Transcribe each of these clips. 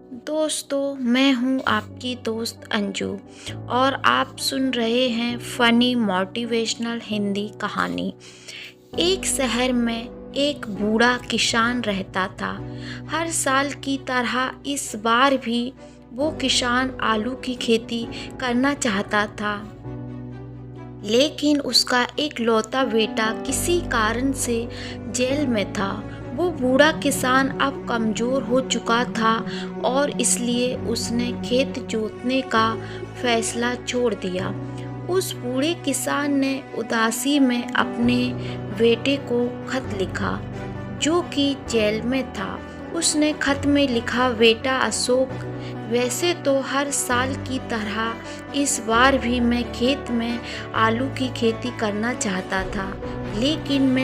दोस्तों, मैं हूँ आपकी दोस्त अंजू और आप सुन रहे हैं फ़नी मोटिवेशनल हिंदी कहानी। एक शहर में एक बूढ़ा किसान रहता था। हर साल की तरह इस बार भी वो किसान आलू की खेती करना चाहता था, लेकिन उसका एकलौता बेटा किसी कारण से जेल में था। वो बूढ़ा किसान अब कमज़ोर हो चुका था और इसलिए उसने खेत जोतने का फैसला छोड़ दिया। उस बूढ़े किसान ने उदासी में अपने बेटे को खत लिखा, जो कि जेल में था। उसने खत में लिखा, बेटा अशोक, वैसे तो हर साल की तरह इस बार भी मैं खेत में आलू की खेती करना चाहता था, लेकिन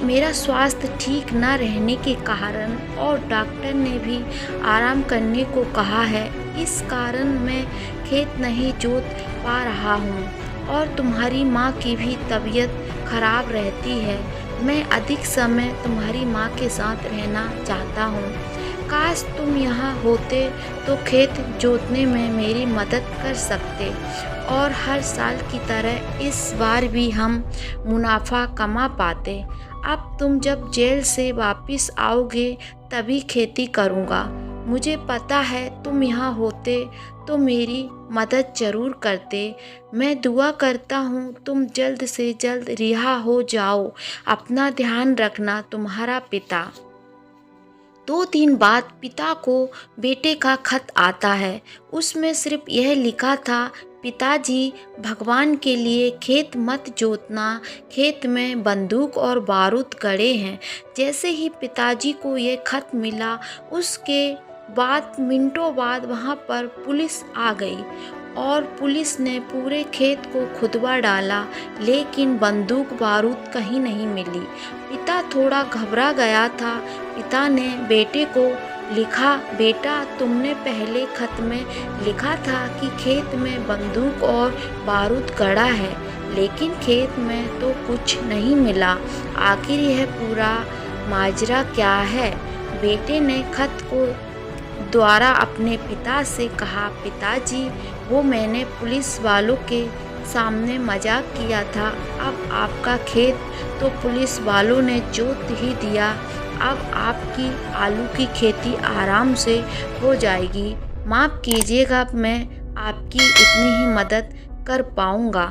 मेरा स्वास्थ्य ठीक न रहने के कारण और डॉक्टर ने भी आराम करने को कहा है, इस कारण मैं खेत नहीं जोत पा रहा हूँ और तुम्हारी माँ की भी तबीयत खराब रहती है। मैं अधिक समय तुम्हारी माँ के साथ रहना चाहता हूँ। काश तुम यहाँ होते तो खेत जोतने में मेरी मदद कर सकते और हर साल की तरह इस बार भी हम मुनाफा कमा पाते। अब तुम जब जेल से वापस आओगे तभी खेती करूँगा। मुझे पता है तुम यहाँ होते तो मेरी मदद ज़रूर करते। मैं दुआ करता हूँ तुम जल्द से जल्द रिहा हो जाओ। अपना ध्यान रखना, तुम्हारा पिता। 2 दिन बाद पिता को बेटे का खत आता है। उसमें सिर्फ यह लिखा था, पिताजी, भगवान के लिए खेत मत जोतना, खेत में बंदूक और बारूद गड़े हैं। जैसे ही पिताजी को यह खत मिला, उसके बाद मिनटों बाद वहाँ पर पुलिस आ गई और पुलिस ने पूरे खेत को खुदवा डाला, लेकिन बंदूक बारूद कहीं नहीं मिली। पिता थोड़ा घबरा गया था। पिता ने बेटे को लिखा, बेटा, तुमने पहले खत में लिखा था कि खेत में बंदूक और बारूद गड़ा है, लेकिन खेत में तो कुछ नहीं मिला। आखिर यह पूरा माजरा क्या है? बेटे ने खत को द्वारा अपने पिता से कहा, पिताजी, वो मैंने पुलिस वालों के सामने मजाक किया था। अब आपका खेत तो पुलिस वालों ने जोत ही दिया। अब आपकी आलू की खेती आराम से हो जाएगी। माफ़ कीजिएगा, मैं आपकी इतनी ही मदद कर पाऊँगा।